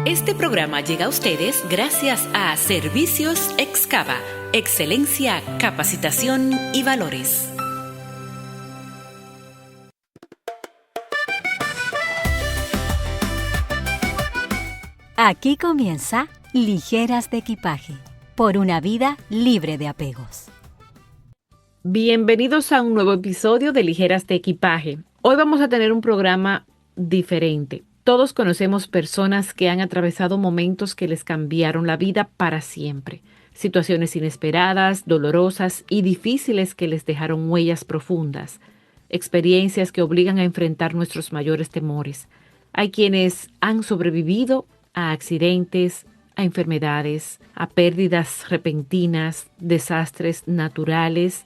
Este programa llega a ustedes gracias a Servicios Excava, excelencia, capacitación y valores. Aquí comienza Ligeras de Equipaje, por una vida libre de apegos. Bienvenidos a un nuevo episodio de Ligeras de Equipaje. Hoy vamos a tener un programa diferente. Todos conocemos personas que han atravesado momentos que les cambiaron la vida para siempre. Situaciones inesperadas, dolorosas y difíciles que les dejaron huellas profundas. Experiencias que obligan a enfrentar nuestros mayores temores. Hay quienes han sobrevivido a accidentes, a enfermedades, a pérdidas repentinas, desastres naturales,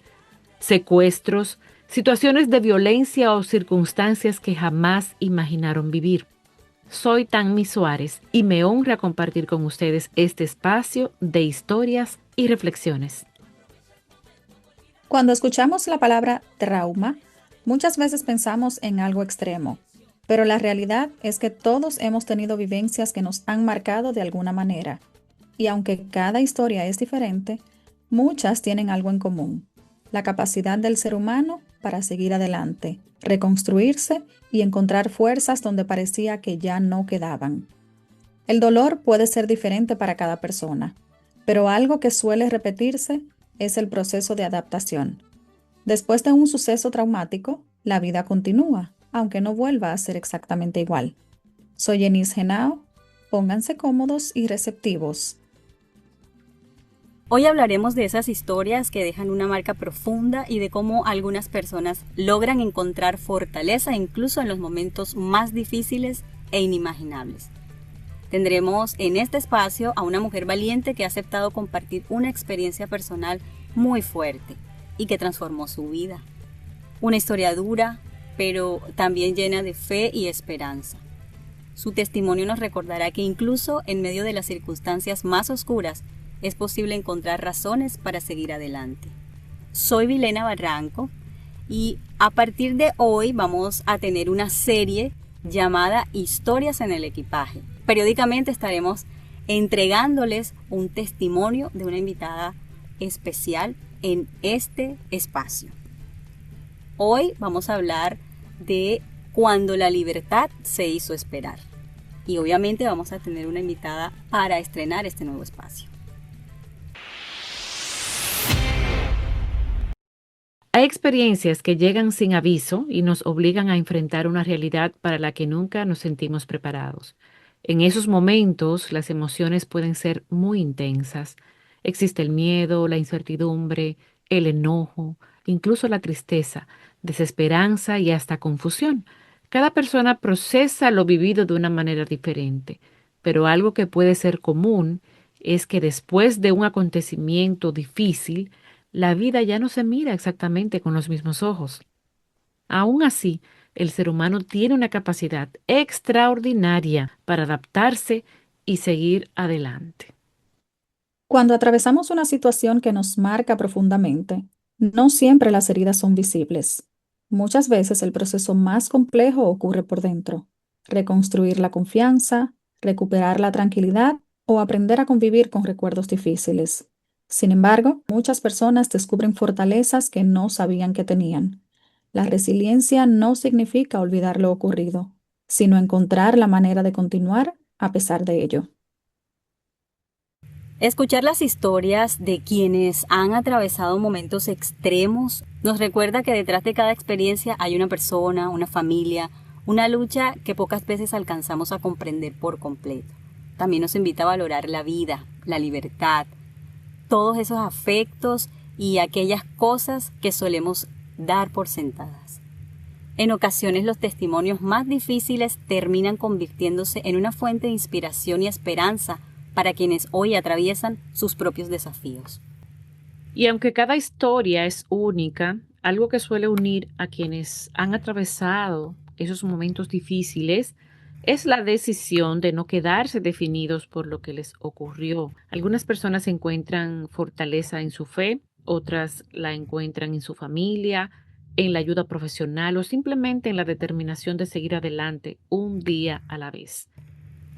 secuestros, situaciones de violencia o circunstancias que jamás imaginaron vivir. Soy Tanmi Suárez y me honra compartir con ustedes este espacio de historias y reflexiones. Cuando escuchamos la palabra trauma, muchas veces pensamos en algo extremo, pero la realidad es que todos hemos tenido vivencias que nos han marcado de alguna manera. Y aunque cada historia es diferente, muchas tienen algo en común: la capacidad del ser humano para seguir adelante, reconstruirse y encontrar fuerzas donde parecía que ya no quedaban. El dolor puede ser diferente para cada persona, pero algo que suele repetirse es el proceso de adaptación. Después de un suceso traumático, la vida continúa, aunque no vuelva a ser exactamente igual. Soy Enis Henao. Pónganse cómodos y receptivos. Hoy hablaremos de esas historias que dejan una marca profunda y de cómo algunas personas logran encontrar fortaleza incluso en los momentos más difíciles e inimaginables. Tendremos en este espacio a una mujer valiente que ha aceptado compartir una experiencia personal muy fuerte y que transformó su vida. Una historia dura, pero también llena de fe y esperanza. Su testimonio nos recordará que incluso en medio de las circunstancias más oscuras, es posible encontrar razones para seguir adelante. Soy Vilena Barranco y a partir de hoy vamos a tener una serie llamada Historias en el Equipaje. Periódicamente estaremos entregándoles un testimonio de una invitada especial en este espacio. Hoy vamos a hablar de cuando la libertad se hizo esperar. Y obviamente vamos a tener una invitada para estrenar este nuevo espacio. Hay experiencias que llegan sin aviso y nos obligan a enfrentar una realidad para la que nunca nos sentimos preparados. En esos momentos, las emociones pueden ser muy intensas. Existe el miedo, la incertidumbre, el enojo, incluso la tristeza, desesperanza y hasta confusión. Cada persona procesa lo vivido de una manera diferente, pero algo que puede ser común es que después de un acontecimiento difícil, la vida ya no se mira exactamente con los mismos ojos. Aún así, el ser humano tiene una capacidad extraordinaria para adaptarse y seguir adelante. Cuando atravesamos una situación que nos marca profundamente, no siempre las heridas son visibles. Muchas veces el proceso más complejo ocurre por dentro: reconstruir la confianza, recuperar la tranquilidad o aprender a convivir con recuerdos difíciles. Sin embargo, muchas personas descubren fortalezas que no sabían que tenían. La resiliencia no significa olvidar lo ocurrido, sino encontrar la manera de continuar a pesar de ello. Escuchar las historias de quienes han atravesado momentos extremos nos recuerda que detrás de cada experiencia hay una persona, una familia, una lucha que pocas veces alcanzamos a comprender por completo. También nos invita a valorar la vida, la libertad, todos esos afectos y aquellas cosas que solemos dar por sentadas. En ocasiones los testimonios más difíciles terminan convirtiéndose en una fuente de inspiración y esperanza para quienes hoy atraviesan sus propios desafíos. Y aunque cada historia es única, algo que suele unir a quienes han atravesado esos momentos difíciles es la decisión de no quedarse definidos por lo que les ocurrió. Algunas personas encuentran fortaleza en su fe, otras la encuentran en su familia, en la ayuda profesional o simplemente en la determinación de seguir adelante un día a la vez.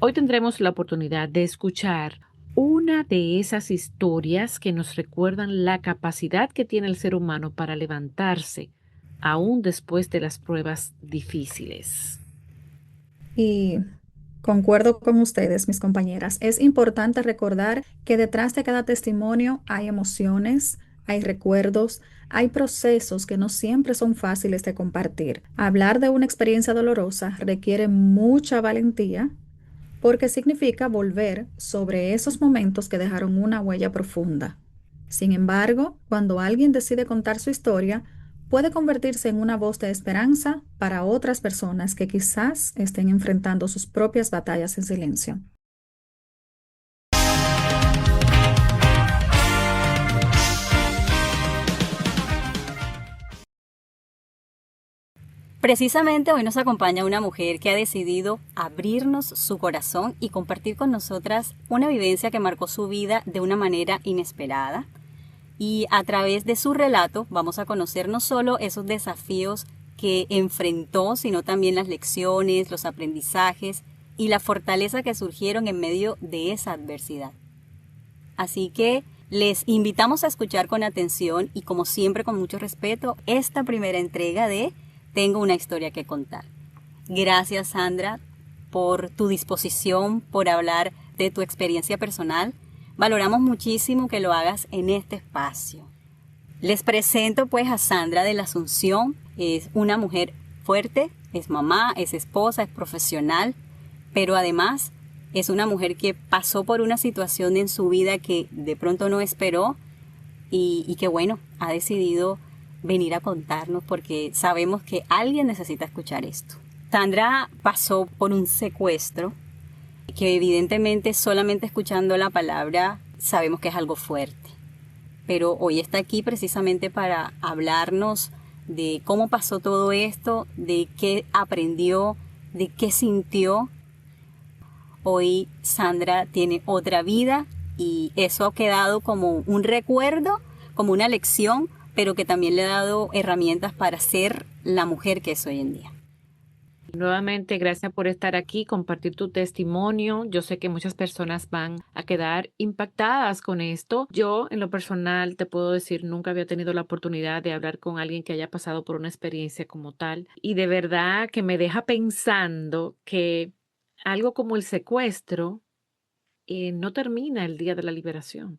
Hoy tendremos la oportunidad de escuchar una de esas historias que nos recuerdan la capacidad que tiene el ser humano para levantarse, aún después de las pruebas difíciles. Y concuerdo con ustedes, mis compañeras. Es importante recordar que detrás de cada testimonio hay emociones, hay recuerdos, hay procesos que no siempre son fáciles de compartir. Hablar de una experiencia dolorosa requiere mucha valentía porque significa volver sobre esos momentos que dejaron una huella profunda. Sin embargo, cuando alguien decide contar su historia, puede convertirse en una voz de esperanza para otras personas que quizás estén enfrentando sus propias batallas en silencio. Precisamente hoy nos acompaña una mujer que ha decidido abrirnos su corazón y compartir con nosotras una vivencia que marcó su vida de una manera inesperada. Y a través de su relato vamos a conocer no solo esos desafíos que enfrentó, sino también las lecciones, los aprendizajes y la fortaleza que surgieron en medio de esa adversidad. Así que les invitamos a escuchar con atención y como siempre con mucho respeto esta primera entrega de Tengo una historia que contar. Gracias, Sandra, por tu disposición, por hablar de tu experiencia personal. Valoramos muchísimo que lo hagas en este espacio. Les presento pues a Sandra de la Asunción. Es una mujer fuerte, es mamá, es esposa, es profesional, pero además es una mujer que pasó por una situación en su vida que de pronto no esperó y que bueno, ha decidido venir a contarnos porque sabemos que alguien necesita escuchar esto. Sandra pasó por un secuestro que evidentemente solamente escuchando la palabra sabemos que es algo fuerte. Pero hoy está aquí precisamente para hablarnos de cómo pasó todo esto, de qué aprendió, de qué sintió. Hoy Sandra tiene otra vida y eso ha quedado como un recuerdo, como una lección, pero que también le ha dado herramientas para ser la mujer que es hoy en día. Nuevamente, gracias por estar aquí, compartir tu testimonio. Yo sé que muchas personas van a quedar impactadas con esto. Yo, en lo personal, te puedo decir, nunca había tenido la oportunidad de hablar con alguien que haya pasado por una experiencia como tal. Y de verdad que me deja pensando que algo como el secuestro no termina el día de la liberación.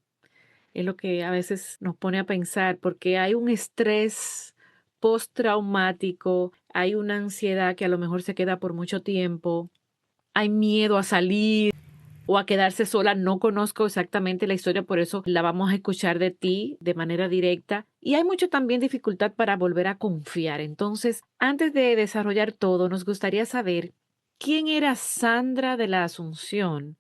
Es lo que a veces nos pone a pensar, porque hay un estrés postraumático, hay una ansiedad que a lo mejor se queda por mucho tiempo, hay miedo a salir o a quedarse sola. No conozco exactamente la historia, por eso la vamos a escuchar de ti de manera directa. Y hay mucho también dificultad para volver a confiar. Entonces, antes de desarrollar todo, nos gustaría saber quién era Sandra de la Asunción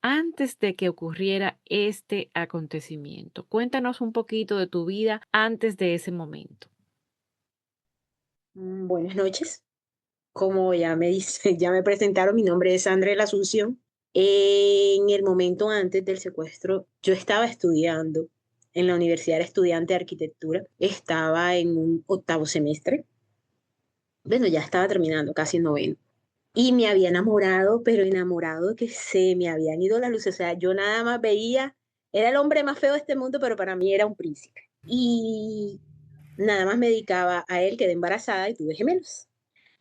antes de que ocurriera este acontecimiento. Cuéntanos un poquito de tu vida antes de ese momento. Buenas noches. Como ya me dice, ya me presentaron, mi nombre es Sandra de la Asunción. En el momento antes del secuestro, yo estaba estudiando en la Universidad de Estudiante de Arquitectura. Estaba en un 8º semestre. Bueno, ya estaba terminando, casi en 9º. Y me había enamorado, pero enamorado que se me habían ido las luces. O sea, yo nada más veía, era el hombre más feo de este mundo, pero para mí era un príncipe. Y nada más me dedicaba a él, quedé embarazada y tuve gemelos.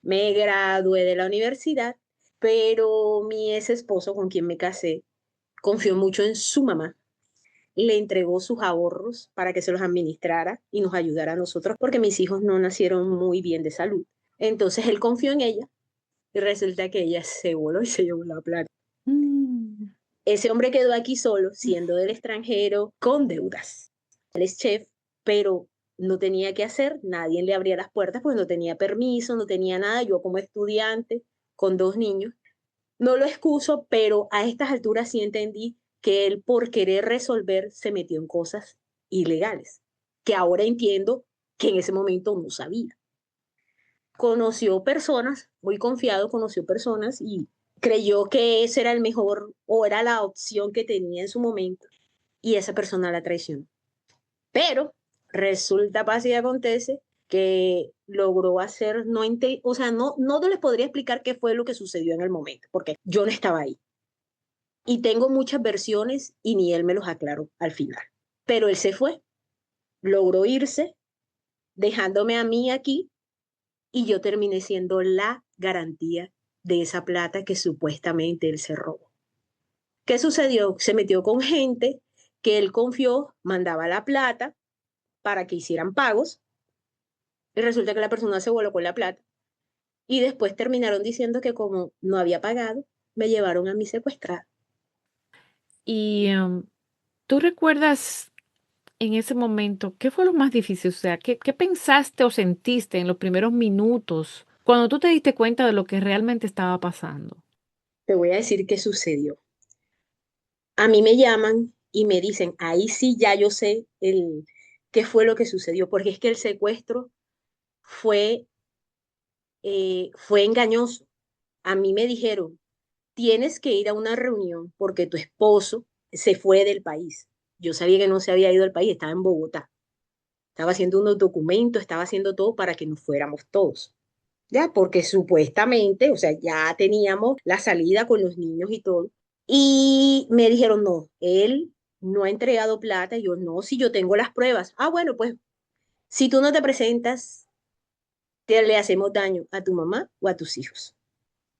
Me gradué de la universidad, pero mi ex esposo con quien me casé confió mucho en su mamá. Le entregó sus ahorros para que se los administrara y nos ayudara a nosotros, porque mis hijos no nacieron muy bien de salud. Entonces él confió en ella y resulta que ella se voló y se llevó la plata. Ese hombre quedó aquí solo, siendo del extranjero, con deudas. Él es chef, pero no tenía qué hacer, nadie le abría las puertas porque no tenía permiso, no tenía nada. Yo como estudiante, con 2 niños, no lo excuso, pero a estas alturas sí entendí que él por querer resolver se metió en cosas ilegales, que ahora entiendo que en ese momento no sabía. Conoció personas, muy confiado, conoció personas y creyó que ese era el mejor o era la opción que tenía en su momento y esa persona la traicionó. Pero resulta, pasa y acontece que logró hacer, no, o sea, no les podría explicar qué fue lo que sucedió en el momento, porque yo no estaba ahí. Y tengo muchas versiones y ni él me los aclaró al final. Pero él se fue, logró irse, dejándome a mí aquí y yo terminé siendo la garantía de esa plata que supuestamente él se robó. ¿Qué sucedió? Se metió con gente que él confió, mandaba la plata para que hicieran pagos y resulta que la persona se voló con la plata y después terminaron diciendo que como no había pagado, me llevaron a mi secuestrada. Y ¿tú recuerdas en ese momento qué fue lo más difícil? O sea, ¿qué pensaste o sentiste en los primeros minutos cuando tú te diste cuenta de lo que realmente estaba pasando? Te voy a decir qué sucedió. A mí me llaman y me dicen, ahí sí ya yo sé qué fue lo que sucedió, porque es que el secuestro fue, fue engañoso. A mí me dijeron, tienes que ir a una reunión porque tu esposo se fue del país. Yo sabía que no se había ido del país, estaba en Bogotá. Estaba haciendo unos documentos, estaba haciendo todo para que nos fuéramos todos. Ya, porque supuestamente, o sea, ya teníamos la salida con los niños y todo. Y me dijeron, no, él no ha entregado plata. Y yo, no, si yo tengo las pruebas. Ah, bueno, pues si tú no te presentas, te le hacemos daño a tu mamá o a tus hijos.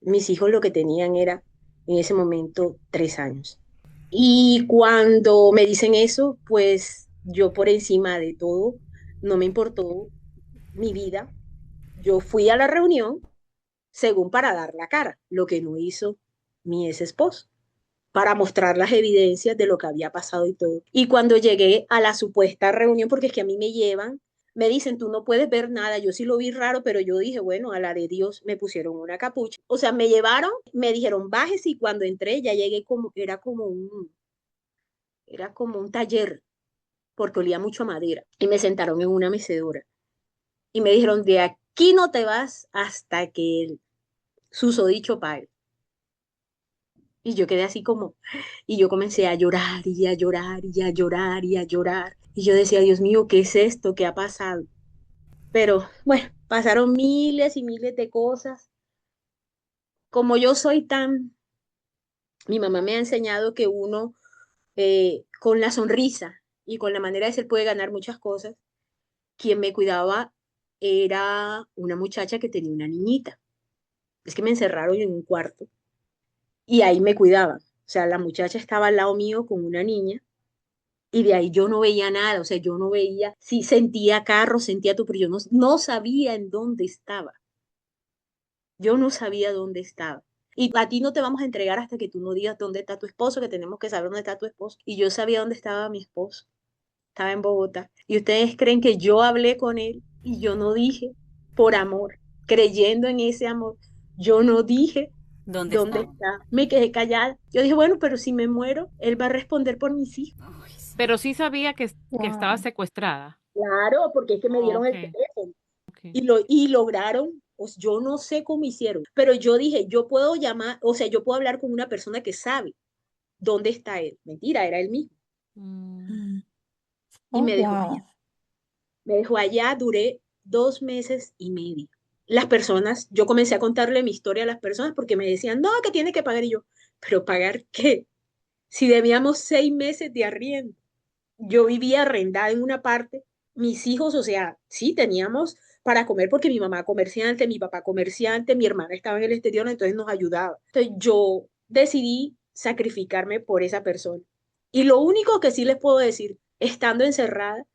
Mis hijos lo que tenían era en ese momento 3 años. Y cuando me dicen eso, pues yo por encima de todo, no me importó mi vida. Yo fui a la reunión según para dar la cara, lo que no hizo mi ex esposo, para mostrar las evidencias de lo que había pasado y todo. Y cuando llegué a la supuesta reunión, porque es que a mí me llevan, me dicen, tú no puedes ver nada. Yo sí lo vi raro, pero yo dije, bueno, a la de Dios me pusieron una capucha. O sea, me llevaron, me dijeron, bájese y cuando entré ya llegué como, era como un taller, porque olía mucho a madera. Y me sentaron en una mecedora y me dijeron, de aquí no te vas hasta que el susodicho pague. Y yo quedé así como, y yo comencé a llorar y a llorar y a llorar y a llorar. Y yo decía, Dios mío, ¿qué es esto? ¿Qué ha pasado? Pero bueno, pasaron miles y miles de cosas. Como yo soy tan, mi mamá me ha enseñado que uno con la sonrisa y con la manera de ser puede ganar muchas cosas. Quien me cuidaba era una muchacha que tenía una niñita. Es que me encerraron en un cuarto y ahí me cuidaban. O sea, la muchacha estaba al lado mío con una niña y de ahí yo no veía nada, o sea, yo no veía, sí sentía carros, sentía todo, pero yo no sabía en dónde estaba. Yo no sabía dónde estaba. Y a ti no te vamos a entregar hasta que tú no digas dónde está tu esposo, que tenemos que saber dónde está tu esposo. Y yo sabía dónde estaba mi esposo. Estaba en Bogotá. Y ustedes creen que yo hablé con él y yo no dije por amor, creyendo en ese amor. Yo no dije ¿Dónde dónde está? está. Me quedé callada. Yo dije, bueno, pero si me muero, él va a responder por mis hijos. Ay, sí. Pero sí sabía que estaba Wow. secuestrada. Claro, porque es que me Oh, dieron ok, el teléfono. ok. Y lograron, pues yo no sé cómo hicieron, pero yo dije, yo puedo llamar, o sea, yo puedo hablar con una persona que sabe dónde está él. Mentira, era él mismo. Mm. Mm. Y Oh, wow. me dejó allá, duré 2 meses y medio. Las personas, yo comencé a contarle mi historia a las personas porque me decían, no, que tiene que pagar. Y yo, ¿pero pagar qué? Si debíamos 6 meses de arriendo. Yo vivía arrendada en una parte, mis hijos, o sea, sí teníamos para comer porque mi mamá comerciante, mi papá comerciante, mi hermana estaba en el exterior, entonces nos ayudaba. Entonces yo decidí sacrificarme por esa persona. Y lo único que sí les puedo decir, estando encerrada,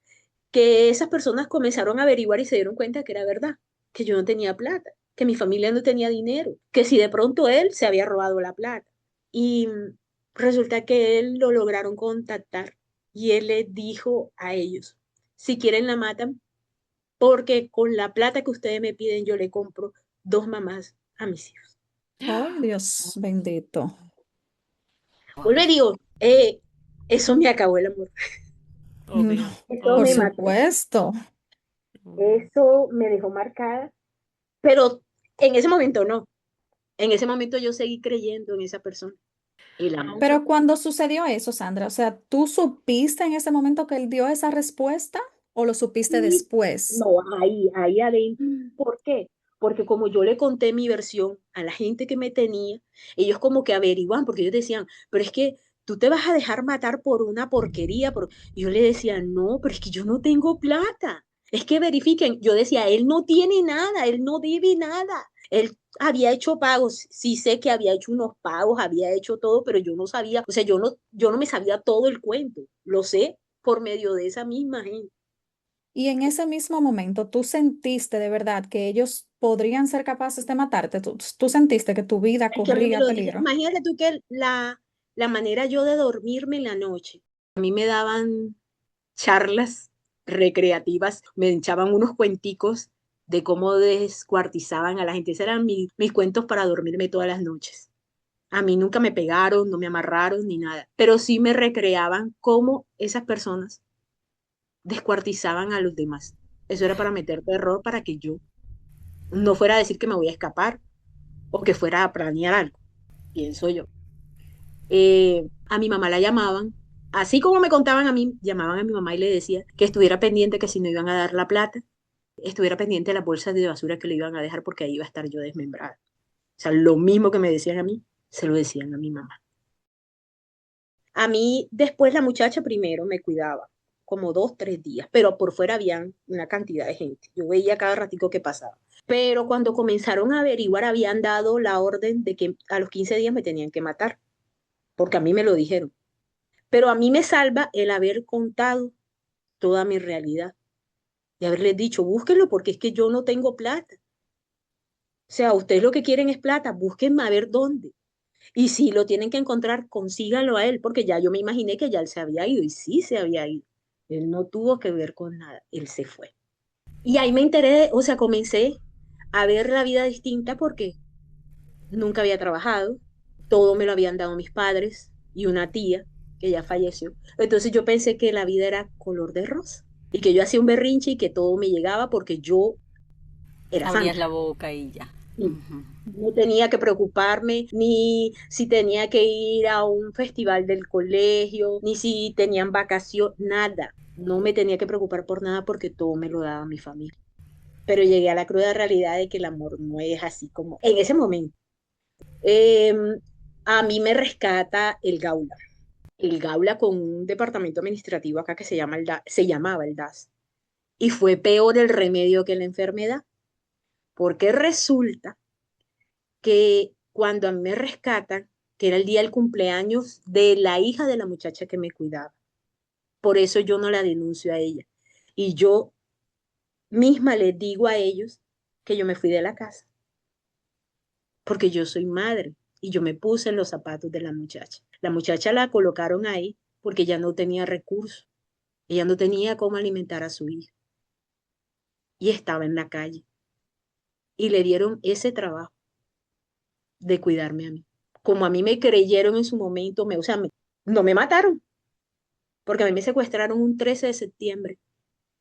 que esas personas comenzaron a averiguar y se dieron cuenta que era verdad, que yo no tenía plata, que mi familia no tenía dinero, que si de pronto él se había robado la plata. Y resulta que él lo lograron contactar y él les dijo a ellos, si quieren la matan, porque con la plata que ustedes me piden yo le compro 2 mamás a mis hijos. Ay, Dios bendito. Vuelvo y digo, eso me acabó el amor, Mm. Obvio, eso Por me obvio, mató, supuesto. obvio. eso me dejó marcada, pero en ese momento no. En ese momento yo seguí creyendo en esa persona y la amo. Aunque, Pero cuando sucedió eso, Sandra, o sea, ¿tú supiste en ese momento que él dio esa respuesta o lo supiste Y después? no, ahí adentro. Mm. ¿Por qué? porque como yo le conté mi versión a la gente que me tenía, ellos como que averiguan, porque ellos decían, pero es que tú te vas a dejar matar por una porquería. Y yo le decía, no, pero es que yo no tengo plata. Es que verifiquen. Yo decía, él no tiene nada, él no debe nada. Él había hecho pagos, sí sé que había hecho unos pagos, había hecho todo, pero yo no sabía, o sea, yo no me sabía todo el cuento. Lo sé por medio de esa misma gente. Y en ese mismo momento, ¿tú sentiste de verdad que ellos podrían ser capaces de matarte? ¿Tú sentiste que tu vida Es que a mí me corría lo dije, peligro? imagínate tú que la manera yo de dormirme en la noche, a mí me daban charlas recreativas, me echaban unos cuenticos de cómo descuartizaban a la gente. Esos eran mis cuentos para dormirme todas las noches. A mí nunca me pegaron, no me amarraron ni nada, pero sí me recreaban cómo esas personas descuartizaban a los demás. Eso era para meter terror para que yo no fuera a decir que me voy a escapar o que fuera a planear algo, pienso yo. A mi mamá la llamaban, así como me contaban a mí, llamaban a mi mamá y le decía que estuviera pendiente que si no iban a dar la plata, estuviera pendiente de las bolsas de basura que le iban a dejar porque ahí iba a estar yo desmembrada. O sea, lo mismo que me decían a mí, se lo decían a mi mamá. A mí después la muchacha primero me cuidaba, como 2, 3 días, pero por fuera habían una cantidad de gente. Yo veía cada ratico que pasaba. Pero cuando comenzaron a averiguar, habían dado la orden de que a los 15 días me tenían que matar, porque a mí me lo dijeron. Pero a mí me salva el haber contado toda mi realidad y haberles dicho, búsquenlo porque es que yo no tengo plata. O sea, ustedes lo que quieren es plata, búsquenme a ver dónde. Y si lo tienen que encontrar, consíganlo a él, porque ya yo me imaginé que ya él se había ido y sí se había ido. Él no tuvo que ver con nada, él se fue. Y ahí me enteré, o sea, comencé a ver la vida distinta porque nunca había trabajado, todo me lo habían dado mis padres y una tía que ya falleció. Entonces yo pensé que la vida era color de rosa y que yo hacía un berrinche y que todo me llegaba porque yo era Abrías la Sandra. boca y ya. Y Ujú. no tenía que preocuparme ni si tenía que ir a un festival del colegio, ni si tenían vacación, nada. No me tenía que preocupar por nada porque todo me lo daba mi familia. Pero llegué a la cruda realidad de que el amor no es así como en ese momento. Em, a mí me rescata el Gaula con un departamento administrativo acá que se llamaba el DAS. Y fue peor el remedio que la enfermedad, porque resulta que cuando a mí me rescatan, que era el día del cumpleaños de la hija de la muchacha que me cuidaba, por eso yo no la denuncio a ella. Y yo misma les digo a ellos que yo me fui de la casa, porque yo soy madre y yo me puse en los zapatos de la muchacha. La muchacha la colocaron ahí porque ella no tenía recursos, ella no tenía cómo alimentar a su hija y estaba en la calle y le dieron ese trabajo de cuidarme a mí. Como a mí me creyeron en su momento, o sea, no me mataron, porque a mí me secuestraron un 13 de septiembre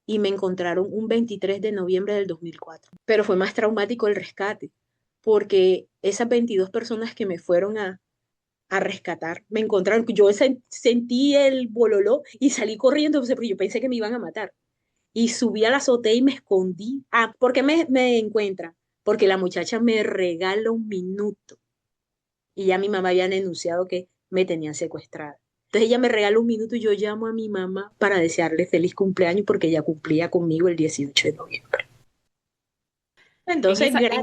y me encontraron un 23 de noviembre del 2004. Pero fue más traumático el rescate, porque esas 22 personas que me fueron a rescatar, me encontraron, yo sentí el bololó y salí corriendo, porque yo pensé que me iban a matar. Y subí a la azotea y me escondí. Ah, ¿por qué me encuentran? Porque la muchacha me regala un minuto y ya mi mamá había denunciado que me tenían secuestrada. Entonces ella me regala un minuto y yo llamo a mi mamá para desearle feliz cumpleaños porque ella cumplía conmigo el 18 de noviembre. Entonces, gracias.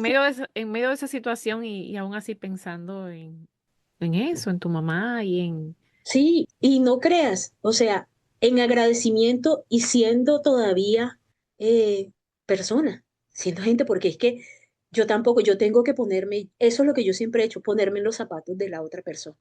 En medio de esa situación y aún así pensando en eso, en tu mamá y en... Sí, y no creas, o sea, en agradecimiento y siendo todavía eh, persona, siendo gente, porque es que yo tampoco, yo tengo que ponerme, eso es lo que yo siempre he hecho, ponerme en los zapatos de la otra persona.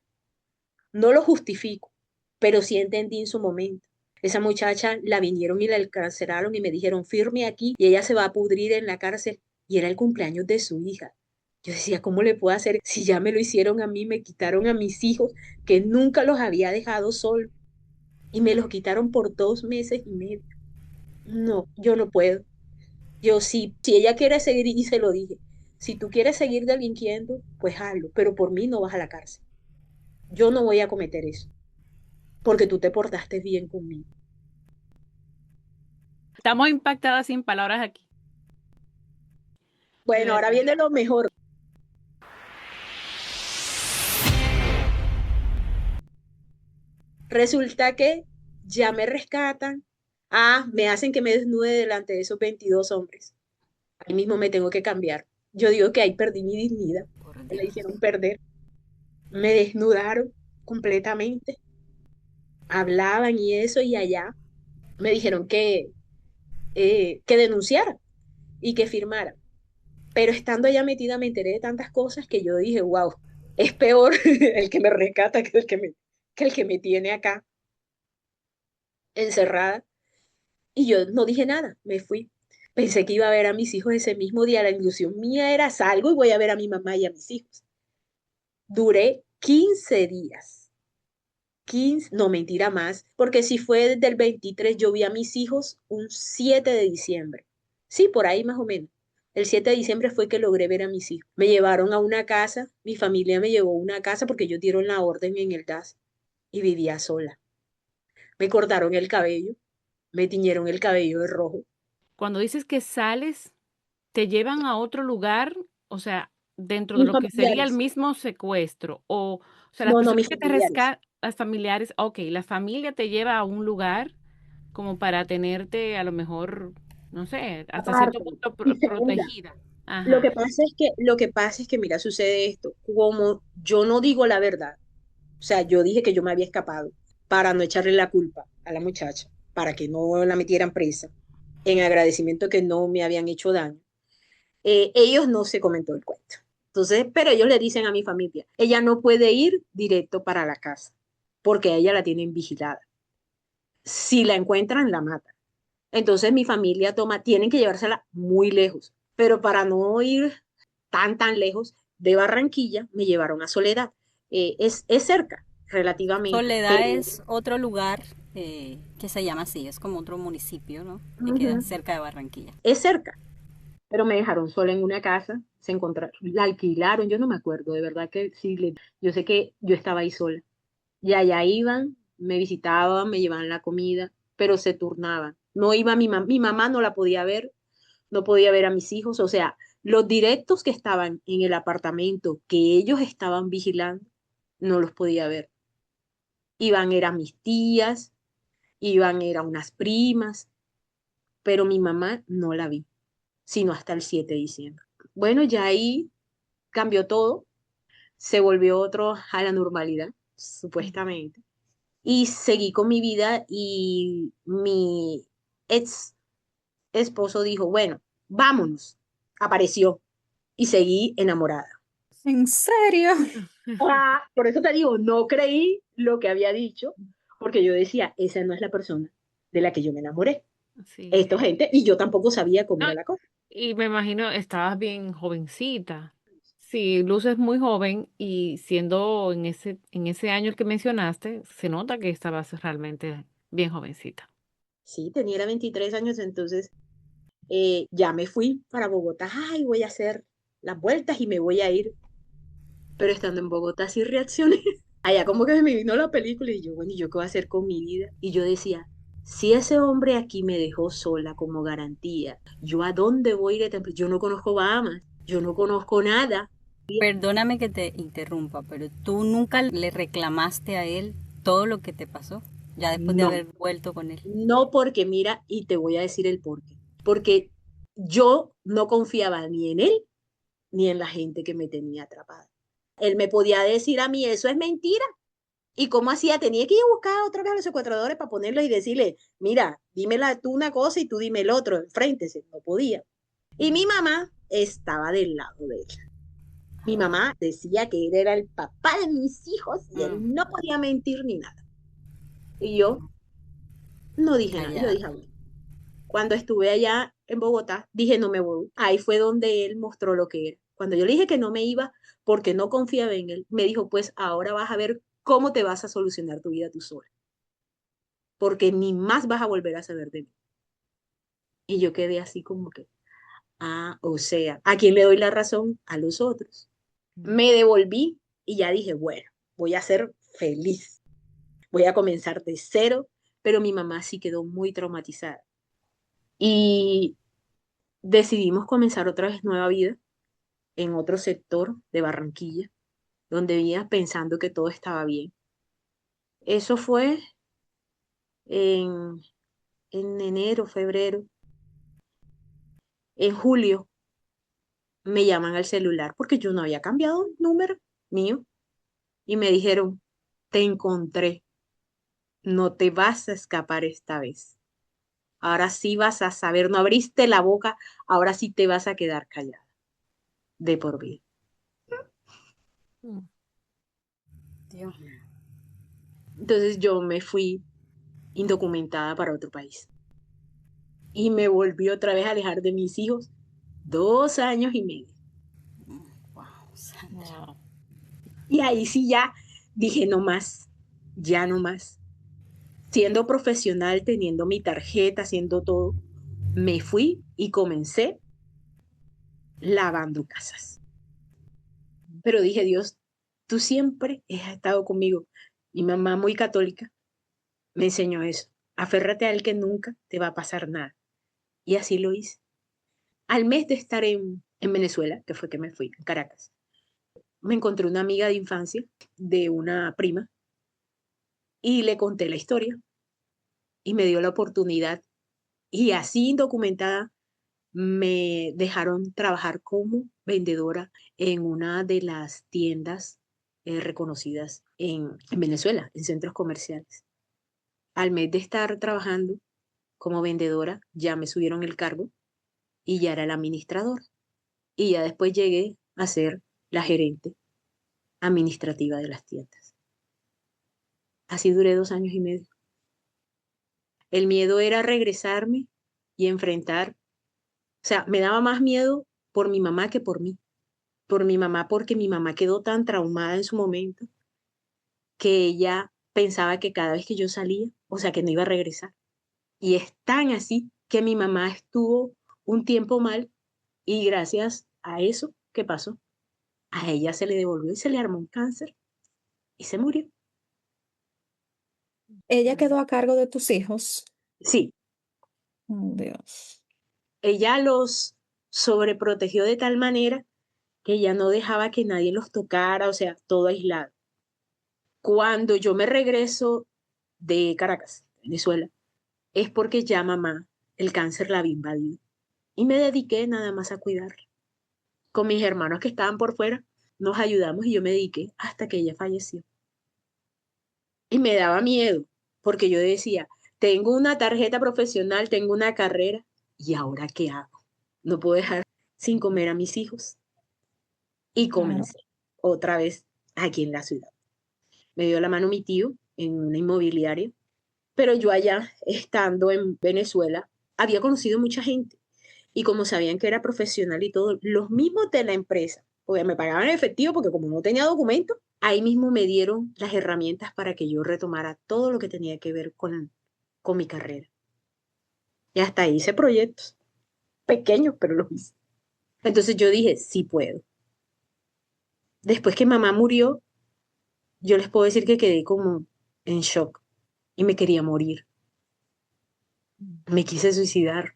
No lo justifico, pero sí entendí en su momento. Esa muchacha la vinieron y la encarcelaron y me dijeron, firme aquí y ella se va a pudrir en la cárcel. Y era el cumpleaños de su hija. Yo decía, ¿cómo le puedo hacer si ya me lo hicieron a mí, me quitaron a mis hijos, que nunca los había dejado solos y me los quitaron por 2 meses y medio? No, yo no puedo. Yo sí, si ella quiere seguir, y se lo dije, si tú quieres seguir delinquiendo, pues hazlo, pero por mí no vas a la cárcel. Yo no voy a cometer eso porque tú te portaste bien conmigo. Estamos impactadas sin palabras aquí. Bueno, ahora viene lo mejor. Resulta que ya me rescatan. Me hacen que me desnude delante de esos 22 hombres. Ahí mismo me tengo que cambiar. Yo digo que ahí perdí mi dignidad. Por Me la Dios. hicieron perder. Me desnudaron completamente. Hablaban y eso, y allá me dijeron que denunciara y que firmara. Pero estando allá metida me enteré de tantas cosas que yo dije, wow, es peor el que me rescata que el que me tiene acá encerrada. Y yo no dije nada, me fui. Pensé que iba a ver a mis hijos ese mismo día. La ilusión mía era salgo y voy a ver a mi mamá y a mis hijos. Duré 15 días. 15, no, mentira más, porque si fue desde el 23, yo vi a mis hijos un 7 de diciembre. Sí, por ahí más o menos. El 7 de diciembre fue que logré ver a mis hijos. Me llevaron a una casa, mi familia me llevó a una casa porque ellos dieron la orden en el DAS y vivía sola. Me cortaron el cabello, me tiñeron el cabello de rojo. Cuando dices que sales, te llevan a otro lugar, o sea, dentro de Mis lo que sería el familiares, mismo secuestro, o sea, las no, no, personas mis que te familiares. rescatan, las familiares, ok, la familia te lleva a un lugar como para tenerte a lo mejor, no sé, hasta cierto Aparte, punto y segunda, protegida. Ajá, lo que pasa es que, mira, sucede esto, como yo no digo la verdad, o sea, yo dije que yo me había escapado para no echarle la culpa a la muchacha, para que no la metieran presa, en agradecimiento que no me habían hecho daño. Ellos no se comentó el cuento. Entonces, pero ellos le dicen a mi familia, ella no puede ir directo para la casa, porque a ella la tienen vigilada. Si la encuentran, la matan. Entonces mi familia tienen que llevársela muy lejos, pero para no ir tan lejos de Barranquilla, me llevaron a Soledad. Es cerca, relativamente, Soledad pero es otro lugar que se llama así, es como otro municipio, ¿no? Que queda ujú, cerca de Barranquilla. es cerca, pero me dejaron sola en una casa, se encontraron, la alquilaron, yo no me acuerdo, de verdad que sí, yo sé que yo estaba ahí sola. Y allá iban, me visitaban, me llevaban la comida, pero se turnaban. No iba mi mamá no la podía ver, no podía ver a mis hijos, o sea, los directos que estaban en el apartamento que ellos estaban vigilando, no los podía ver. Iban eran mis tías, iban eran unas primas, pero mi mamá no la vi, sino hasta el 7 de diciembre. Bueno, ya ahí cambió todo, se volvió otro a la normalidad, supuestamente, y seguí con mi vida y mi ex esposo dijo, bueno, vámonos, apareció y seguí enamorada. ¿En serio? Por eso te digo, no creí lo que había dicho, porque yo decía, esa no es la persona de la que yo me enamoré. sí. Esto gente, y yo tampoco sabía cómo No, era la cosa. y me imagino, estabas bien jovencita. Sí, Luz es muy joven y siendo en ese año el que mencionaste, se nota que estabas realmente bien jovencita. Sí, tenía era 23 años, entonces ya me fui para Bogotá. Ay, voy a hacer las vueltas y me voy a ir. Pero estando en Bogotá sí reaccioné. Allá como que me vino la película y yo, bueno, ¿y yo qué voy a hacer con mi vida? Y yo decía, si ese hombre aquí me dejó sola como garantía, ¿yo a dónde voy de temprano? Yo no conozco Bahamas, yo no conozco nada. Perdóname que te interrumpa, pero tú nunca le reclamaste a él todo lo que te pasó, ya después de No, haber vuelto con él. no porque mira, y te voy a decir el porqué. Porque yo no confiaba ni en él ni en la gente que me tenía atrapada. Él me podía decir a mí, eso es mentira. ¿Y cómo hacía? Tenía que ir a buscar otra vez a los secuestradores para ponerlos y decirle, mira, dímela tú una cosa y tú dime el otro, enfréntese. No podía. Y mi mamá estaba del lado de él. Mi mamá decía que él era el papá de mis hijos y él Mm, no podía mentir ni nada. Y yo no dije nada. Yo allá. dije, "Ah, bueno". Cuando estuve allá en Bogotá, dije, no me voy. Ahí fue donde él mostró lo que era. Cuando yo le dije que no me iba porque no confiaba en él, me dijo, pues ahora vas a ver cómo te vas a solucionar tu vida tú sola, porque ni más vas a volver a saber de mí. Y yo quedé así como que, o sea, ¿a quién le doy la razón? A los otros. Me devolví y ya dije, bueno, voy a ser feliz, voy a comenzar de cero, pero mi mamá sí quedó muy traumatizada. Y decidimos comenzar otra vez nueva vida en otro sector de Barranquilla, donde vivía pensando que todo estaba bien. Eso fue en, en enero, febrero. En julio me llaman al celular porque yo no había cambiado el número mío y me dijeron, te encontré, no te vas a escapar esta vez. Ahora sí vas a saber, no abriste la boca, ahora sí te vas a quedar callada de por vida. Dios mío. Entonces yo me fui indocumentada para otro país y me volví otra vez a alejar de mis hijos 2 años y medio. Wow, Sandra. Y ahí sí ya dije, no más, ya no más. Siendo profesional, teniendo mi tarjeta, haciendo todo, me fui y comencé lavando casas. Pero dije, Dios, tú siempre has estado conmigo. Mi mamá, muy católica, me enseñó eso. Aférrate a él que nunca te va a pasar nada. Y así lo hice. Al mes de estar en Venezuela, que fue que me fui, en Caracas, me encontré una amiga de infancia de una prima y le conté la historia y me dio la oportunidad. Y así indocumentada me dejaron trabajar como vendedora en una de las tiendas reconocidas en Venezuela, en centros comerciales. Al mes de estar trabajando como vendedora, ya me subieron el cargo y ya era la administradora. Y ya después llegué a ser la gerente administrativa de las tiendas. Así duré 2 años y medio. El miedo era regresarme y enfrentar, o sea, me daba más miedo por mi mamá que por mí. Por mi mamá porque mi mamá quedó tan traumada en su momento que ella pensaba que cada vez que yo salía, o sea, que no iba a regresar. Y es tan así que mi mamá estuvo un tiempo mal y gracias a eso que pasó, a ella se le devolvió y se le armó un cáncer y se murió. Ella quedó a cargo de tus hijos. Sí, Oh, Dios. ella los sobreprotegió de tal manera que ella no dejaba que nadie los tocara, o sea, todo aislado. Cuando yo me regreso de Caracas, Venezuela, es porque ya mamá, el cáncer la había invadido. Y me dediqué nada más a cuidarla. Con mis hermanos que estaban por fuera, nos ayudamos y yo me dediqué hasta que ella falleció. Y me daba miedo, porque yo decía, tengo una tarjeta profesional, tengo una carrera, ¿y ahora qué hago? No puedo dejar sin comer a mis hijos. Y Claro. comencé otra vez aquí en la ciudad. Me dio la mano mi tío en una inmobiliaria, pero yo allá, estando en Venezuela, había conocido mucha gente. Y como sabían que era profesional y todo, los mismos de la empresa, pues me pagaban en efectivo porque como no tenía documento, ahí mismo me dieron las herramientas para que yo retomara todo lo que tenía que ver con mi carrera. Y hasta hice proyectos pequeños, pero los hice. Entonces yo dije, sí puedo. Después que mamá murió, yo les puedo decir que quedé como en shock y me quería morir. Me quise suicidar,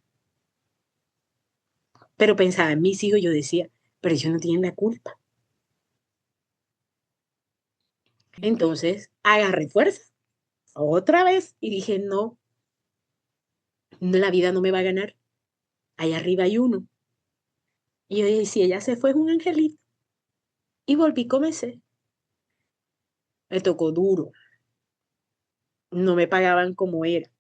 pero pensaba en mis hijos, yo decía, pero ellos no tienen la culpa. Entonces agarré fuerza otra vez y dije, no, la vida no me va a ganar. Allá arriba hay uno. Y yo dije, si ella se fue, es un angelito. Y volví, comencé. Me tocó duro. No me pagaban como era.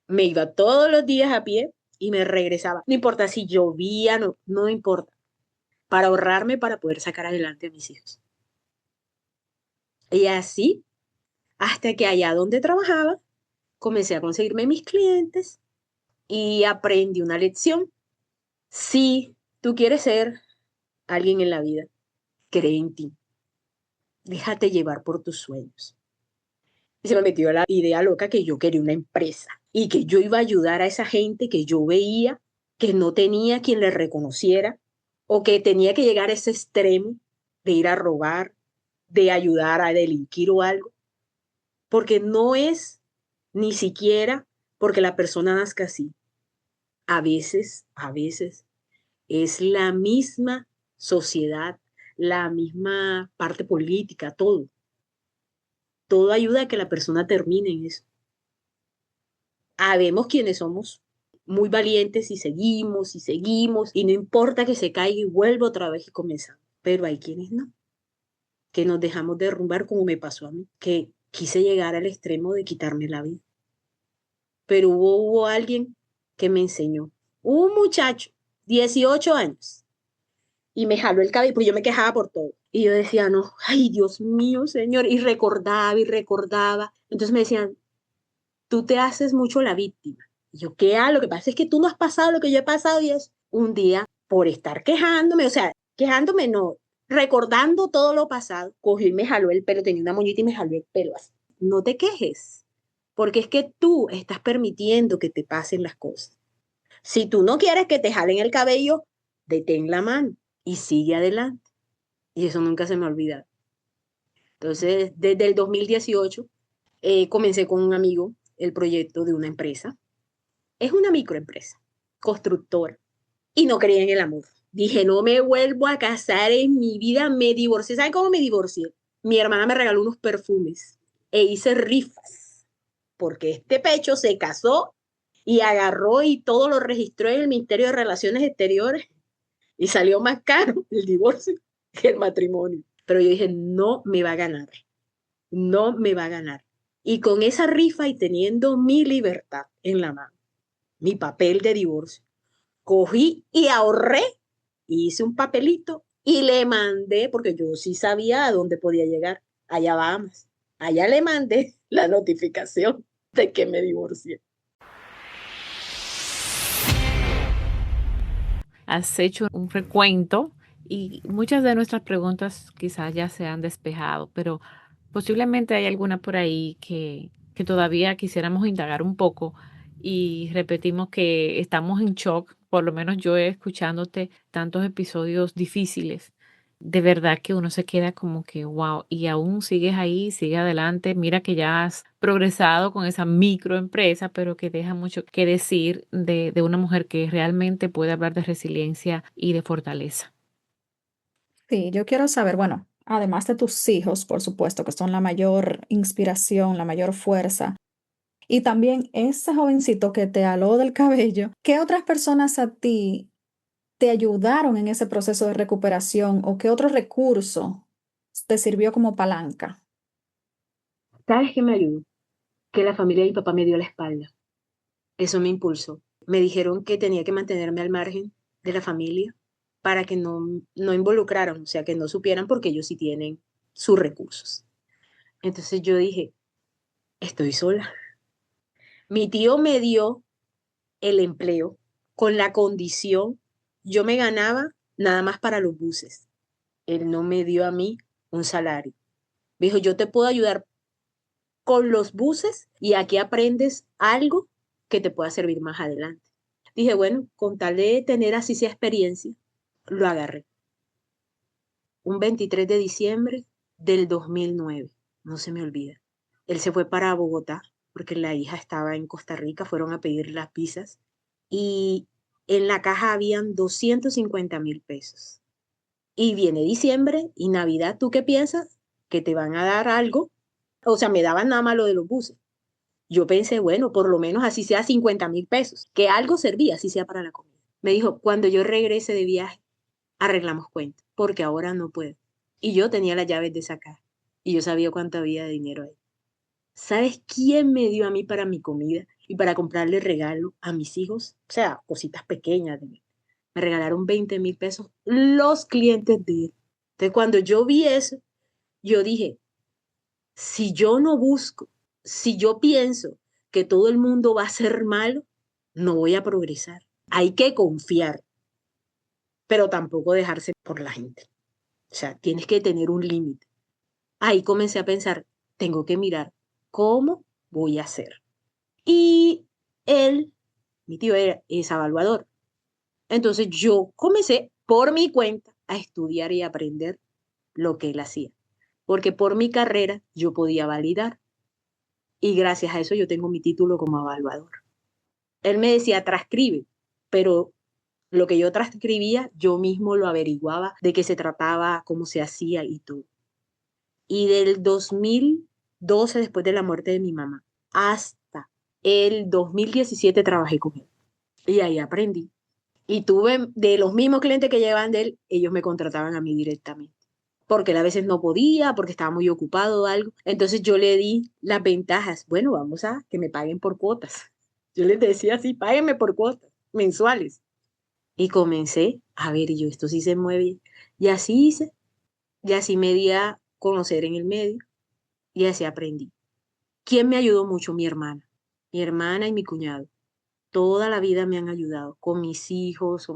Me iba todos los días a pie y me regresaba. No importa si llovía, no, no importa. Para ahorrarme para poder sacar adelante a mis hijos. Y así, hasta que allá donde trabajaba, comencé a conseguirme mis clientes y aprendí una lección. Si tú quieres ser alguien en la vida, cree en ti. Déjate llevar por tus sueños. Y se me metió la idea loca que yo quería una empresa y que yo iba a ayudar a esa gente que yo veía que no tenía quien le reconociera o que tenía que llegar a ese extremo de ir a robar, de ayudar a delinquir o algo, porque no es ni siquiera porque la persona nazca así. a veces es la misma sociedad, la misma parte política, todo. Todo ayuda a que la persona termine en eso. Habemos quienes somos muy valientes y seguimos, y no importa que se caiga y vuelva otra vez y comenzamos. Pero hay quienes no, que nos dejamos derrumbar como me pasó a mí, que quise llegar al extremo de quitarme la vida. Pero hubo alguien que me enseñó. Un muchacho, 18 años, y me jaló el cabello, porque yo me quejaba por todo. Y yo decía, no, ay, Dios mío, Señor, y recordaba y recordaba. Entonces me decían, tú te haces mucho la víctima. Y yo, ¿qué? Lo que pasa es que tú no has pasado lo que yo he pasado y es un día por estar quejándome, o sea, quejándome no, recordando todo lo pasado, cogió y me jaló el pelo, tenía una moñita y me jaló el pelo así. No te quejes, porque es que tú estás permitiendo que te pasen las cosas. Si tú no quieres que te jalen el cabello, detén la mano y sigue adelante. Y eso nunca se me olvida. Entonces, desde el 2018 comencé con un amigo el proyecto de una empresa. Es una microempresa, constructora, y no creía en el amor. Dije, no me vuelvo a casar en mi vida, me divorcié. ¿Saben cómo me divorcié? Mi hermana me regaló unos perfumes e hice rifas, porque este pecho se casó y agarró y todo lo registró en el Ministerio de Relaciones Exteriores y salió más caro el divorcio que el matrimonio. Pero yo dije, no me va a ganar, no me va a ganar. Y con esa rifa y teniendo mi libertad en la mano, mi papel de divorcio, cogí y ahorré, hice un papelito y le mandé, porque yo sí sabía a dónde podía llegar, allá Bahamas. Allá le mandé la notificación de que me divorcié. Has hecho un recuento y muchas de nuestras preguntas quizás ya se han despejado, pero posiblemente hay alguna por ahí que todavía quisiéramos indagar un poco y repetimos que estamos en shock, por lo menos yo escuchándote tantos episodios difíciles. De verdad que uno se queda como que, wow, y aún sigues ahí, sigue adelante. Mira que ya has progresado con esa microempresa, pero que deja mucho que decir de una mujer que realmente puede hablar de resiliencia y de fortaleza. Sí, yo quiero saber, bueno, además de tus hijos, por supuesto, que son la mayor inspiración, la mayor fuerza, y también ese jovencito que te aló del cabello, ¿qué otras personas a ti te ayudaron en ese proceso de recuperación o qué otro recurso te sirvió como palanca? ¿Sabes qué me ayudó? Que la familia de mi papá me dio la espalda. Eso me impulsó. Me dijeron que tenía que mantenerme al margen de la familia para que no involucraran, o sea, que no supieran porque ellos sí tienen sus recursos. Entonces yo dije, estoy sola. Mi tío me dio el empleo con la condición, yo me ganaba nada más para los buses. Él no me dio a mí un salario. Me dijo, yo te puedo ayudar con los buses y aquí aprendes algo que te pueda servir más adelante. Dije, bueno, con tal de tener así esa experiencia, lo agarré. Un 23 de diciembre del 2009, no se me olvida. Él se fue para Bogotá porque la hija estaba en Costa Rica, fueron a pedir las visas y en la caja habían 250.000 pesos. Y viene diciembre y Navidad, ¿tú qué piensas? Que te van a dar algo. O sea, me daban nada más lo de los buses. Yo pensé, bueno, por lo menos así sea 50.000 pesos, que algo servía, así sea para la comida. Me dijo, cuando yo regrese de viaje, arreglamos cuenta, porque ahora no puedo. Y yo tenía las llaves de esa caja y yo sabía cuánto había de dinero ahí. ¿Sabes quién me dio a mí para mi comida y para comprarle regalo a mis hijos? O sea, cositas pequeñas de mí. Me regalaron 20.000 pesos los clientes de él. Entonces, cuando yo vi eso, yo dije, si yo no busco, si yo pienso que todo el mundo va a ser malo, no voy a progresar. Hay que confiar, pero tampoco dejarse por la gente. O sea, tienes que tener un límite. Ahí comencé a pensar, tengo que mirar cómo voy a hacer. Y él, mi tío es evaluador. Entonces yo comencé por mi cuenta a estudiar y aprender lo que él hacía, porque por mi carrera yo podía validar y gracias a eso yo tengo mi título como evaluador. Él me decía, transcribe. pero lo que yo transcribía, yo mismo lo averiguaba de qué se trataba, cómo se hacía y todo. Y del 2012, después de la muerte de mi mamá, hasta el 2017 trabajé con él. Y ahí aprendí. Y tuve de los mismos clientes que llevaban de él, ellos me contrataban a mí directamente. Porque él a veces no podía, porque estaba muy ocupado o algo. Entonces yo le di las ventajas. Bueno, vamos a que me paguen por cuotas. Yo les decía así, páguenme por cuotas mensuales. Y comencé a ver, y yo, esto sí se mueve. Y así hice. Y así me di a conocer en el medio. Y así aprendí. ¿Quién me ayudó mucho? Mi hermana. Mi hermana y mi cuñado. Toda la vida me han ayudado con mis hijos.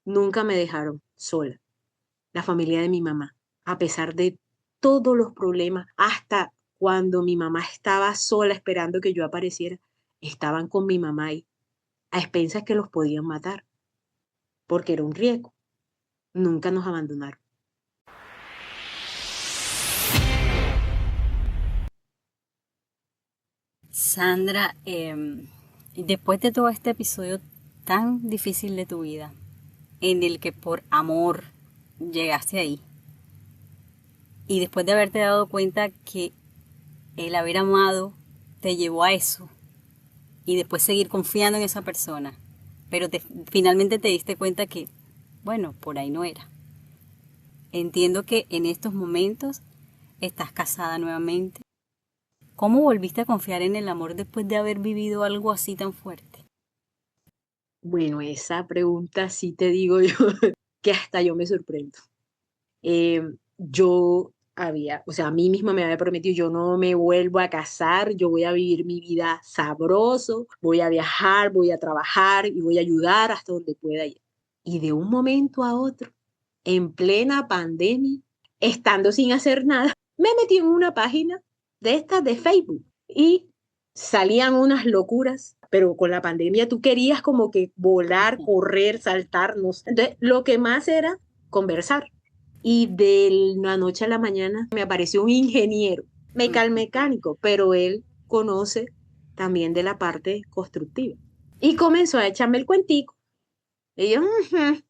Nunca me dejaron sola. La familia de mi mamá, a pesar de todos los problemas, hasta cuando mi mamá estaba sola esperando que yo apareciera, estaban con mi mamá ahí, a expensas que los podían matar, porque era un riesgo. Nunca nos abandonaron. Sandra, después de todo este episodio tan difícil de tu vida, en el que por amor llegaste ahí, y después de haberte dado cuenta que el haber amado te llevó a eso, y después seguir confiando en esa persona, pero finalmente te diste cuenta que, bueno, por ahí no era. Entiendo que en estos momentos estás casada nuevamente. ¿Cómo volviste a confiar en el amor después de haber vivido algo así tan fuerte? Bueno, esa pregunta sí te digo yo que hasta yo me sorprendo. Yo había, o sea, a mí misma me había prometido, yo no me vuelvo a casar, yo voy a vivir mi vida sabroso, voy a viajar, voy a trabajar y voy a ayudar hasta donde pueda ir. Y de un momento a otro, en plena pandemia, estando sin hacer nada, me metí en una página de estas de Facebook y salían unas locuras, pero con la pandemia tú querías como que volar, correr, saltarnos. Entonces, lo que más era conversar. Y de la noche a la mañana me apareció un ingeniero, mecánico, pero él conoce también de la parte constructiva. Y comenzó a echarme el cuentico. Y yo,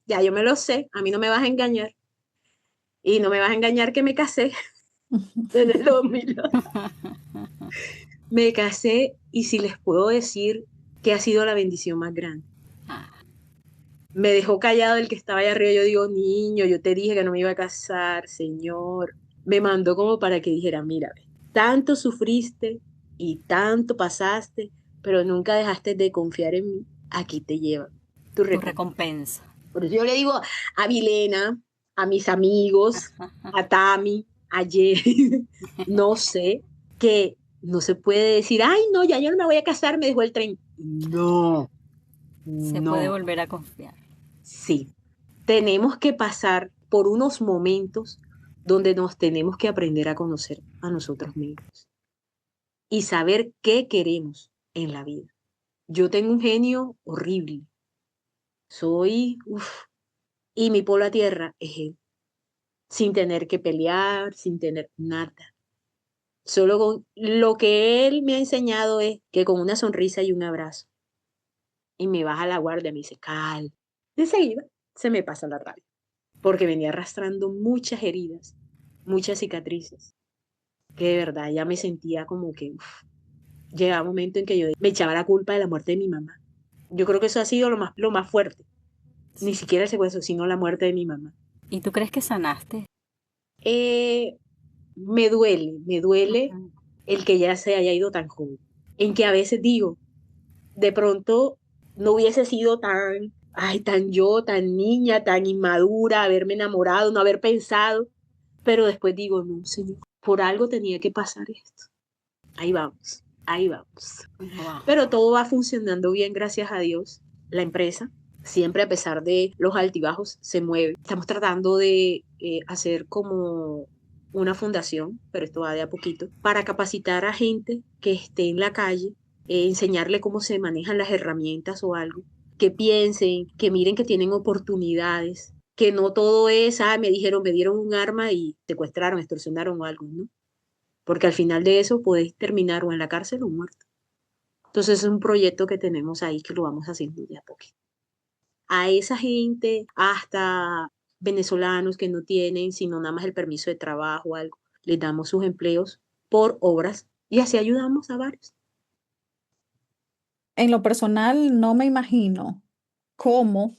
ya yo me lo sé, a mí no me vas a engañar. Y no me vas a engañar que me casé en el 2002. Me casé y si les puedo decir que ha sido la bendición más grande. Me dejó callado el que estaba allá arriba. Yo digo, niño, yo te dije que no me iba a casar, señor. Me mandó como para que dijera, mira, ve, tanto sufriste y tanto pasaste, pero nunca dejaste de confiar en mí. Aquí te lleva tu Tu recompensa. recompensa. Por eso yo le digo a Vilena, a mis amigos, a Tami, a Jerry, no sé, que no se puede decir, ay, no, ya yo no me voy a casar, me dejó el tren. No, Se puede no, volver a confiar. sí. Tenemos que pasar por unos momentos donde nos tenemos que aprender a conocer a nosotros mismos y saber qué queremos en la vida. Yo tengo un genio horrible. Soy, y mi polo a tierra es él, sin tener que pelear, sin tener nada. Solo con lo que él me ha enseñado es que con una sonrisa y un abrazo, y me baja la guardia, me dice, cal. De seguida se me pasa la rabia, porque venía arrastrando muchas heridas, muchas cicatrices, que de verdad ya me sentía como que llegaba un momento en que yo me echaba la culpa de la muerte de mi mamá. Yo creo que eso ha sido lo más fuerte. Ni siquiera el secuestro, sino la muerte de mi mamá. ¿Y tú crees que sanaste? Eh, me duele el que ya se haya ido tan joven. En que a veces digo, de pronto no hubiese sido tan, ay, tan yo, tan niña, tan inmadura, haberme enamorado, no haber pensado. Pero después digo, no, señor, por algo tenía que pasar esto. Ahí vamos, ahí vamos. Wow. Pero todo va funcionando bien, gracias a Dios. La empresa, siempre a pesar de los altibajos, se mueve. Estamos tratando de hacer como una fundación, pero esto va de a poquito, para capacitar a gente que esté en la calle, enseñarle cómo se manejan las herramientas o algo, que piensen, que miren que tienen oportunidades, que no todo es, me dijeron, me dieron un arma y secuestraron, extorsionaron o algo, ¿no? Porque al final de eso puedes terminar o en la cárcel o muerto. Entonces es un proyecto que tenemos ahí que lo vamos haciendo de a poquito. a esa gente, hasta venezolanos que no tienen sino nada más el permiso de trabajo o algo, les damos sus empleos por obras y así ayudamos a varios. En lo personal, no me imagino cómo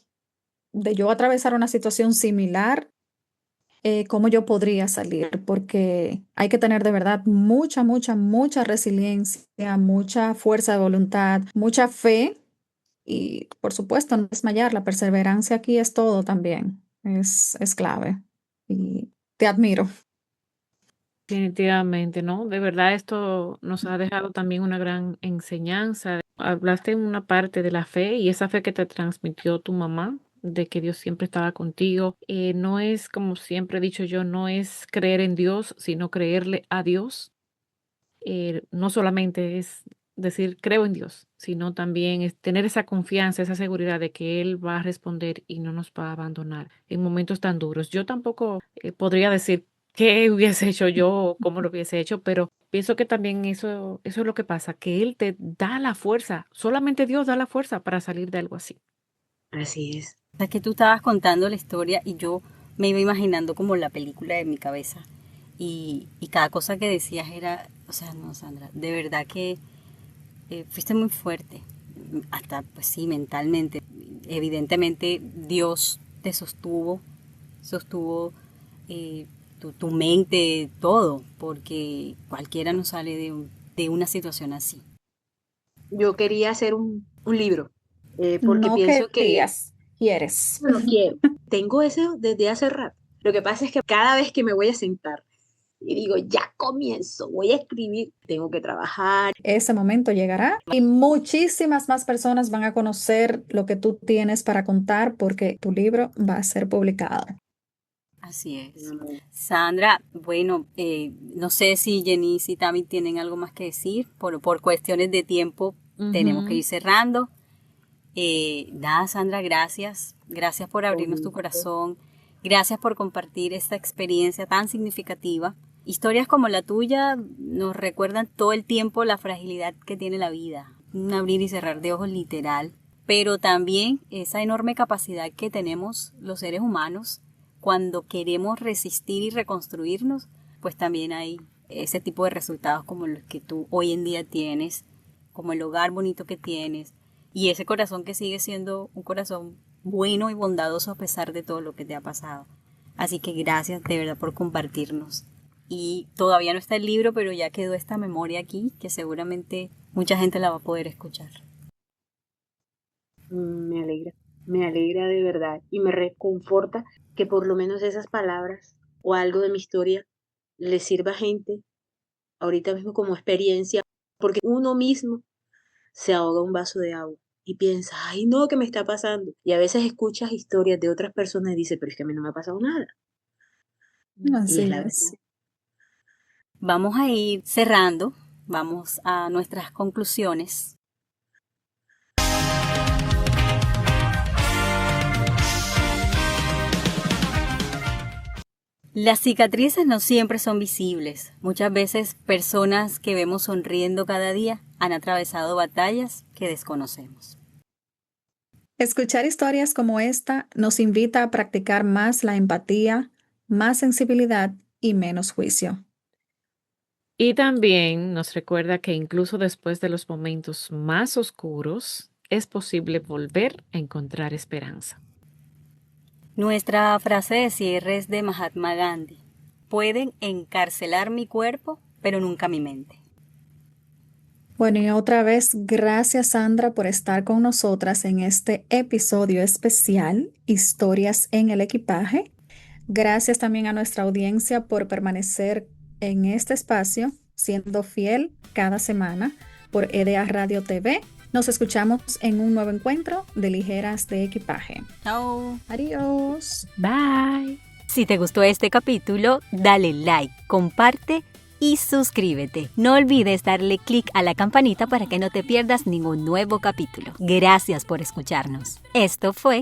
de yo atravesar una situación similar, cómo yo podría salir, porque hay que tener de verdad mucha, mucha, mucha resiliencia, mucha fuerza de voluntad, mucha fe y, por supuesto, no desmayar. La perseverancia aquí es todo también, es clave y te admiro. Definitivamente, ¿no? De verdad esto nos ha dejado también una gran enseñanza. Hablaste en una parte de la fe y esa fe que te transmitió tu mamá, de que Dios siempre estaba contigo. No es, como siempre he dicho yo, no es creer en Dios, sino creerle a Dios. No solamente es decir creo en Dios, sino también es tener esa confianza, esa seguridad de que Él va a responder y no nos va a abandonar en momentos tan duros. Yo tampoco podría decir qué hubiese hecho yo o cómo lo hubiese hecho, pero pienso que también eso es lo que pasa, que Él te da la fuerza, solamente Dios da la fuerza para salir de algo así. Así es. Es que tú estabas contando la historia y yo me iba imaginando como la película de mi cabeza. Y cada cosa que decías era, o sea, no, Sandra, de verdad que fuiste muy fuerte, hasta pues sí, mentalmente. Evidentemente Dios te sostuvo tu mente, todo, porque cualquiera no sale de una situación así. Yo quería hacer un libro, porque No pienso que, quieres. bueno, quiero, tengo eso desde hace rato. Lo que pasa es que cada vez que me voy a sentar y digo, ya comienzo, voy a escribir, tengo que trabajar. Ese momento llegará y muchísimas más personas van a conocer lo que tú tienes para contar porque tu libro va a ser publicado. Así es. Sandra, bueno, no sé si Jenny y Tami tienen algo más que decir. Por cuestiones de tiempo tenemos que ir cerrando. Nada, Sandra, gracias. Gracias por abrirnos tu corazón. Gracias por compartir esta experiencia tan significativa. Historias como la tuya nos recuerdan todo el tiempo la fragilidad que tiene la vida. Un abrir y cerrar de ojos literal. Pero también esa enorme capacidad que tenemos los seres humanos cuando queremos resistir y reconstruirnos, pues también hay ese tipo de resultados como los que tú hoy en día tienes, como el hogar bonito que tienes y ese corazón que sigue siendo un corazón bueno y bondadoso a pesar de todo lo que te ha pasado. Así que gracias de verdad por compartirnos. Y todavía no está el libro, pero ya quedó esta memoria aquí que seguramente mucha gente la va a poder escuchar. Me alegra de verdad y me reconforta que por lo menos esas palabras o algo de mi historia le sirva a gente ahorita mismo como experiencia, porque uno mismo se ahoga un vaso de agua y piensa, ay no, ¿qué me está pasando? Y a veces escuchas historias de otras personas y dices, pero es que a mí no me ha pasado nada. Y es Así la verdad. es. Vamos a ir cerrando, vamos a nuestras conclusiones. Las cicatrices no siempre son visibles. Muchas veces personas que vemos sonriendo cada día han atravesado batallas que desconocemos. Escuchar historias como esta nos invita a practicar más la empatía, más sensibilidad y menos juicio. Y también nos recuerda que incluso después de los momentos más oscuros, es posible volver a encontrar esperanza. Nuestra frase de cierre es de Mahatma Gandhi. Pueden encarcelar mi cuerpo, pero nunca mi mente. Bueno, y otra vez, gracias Sandra por estar con nosotras en este episodio especial, Historias en el Equipaje. Gracias también a nuestra audiencia por permanecer en este espacio, siendo fiel cada semana por EDA Radio TV. Nos escuchamos en un nuevo encuentro de Ligeras de Equipaje. Chao. Adiós. Bye. Si te gustó este capítulo, dale like, comparte y suscríbete. No olvides darle clic a la campanita para que no te pierdas ningún nuevo capítulo. Gracias por escucharnos. Esto fue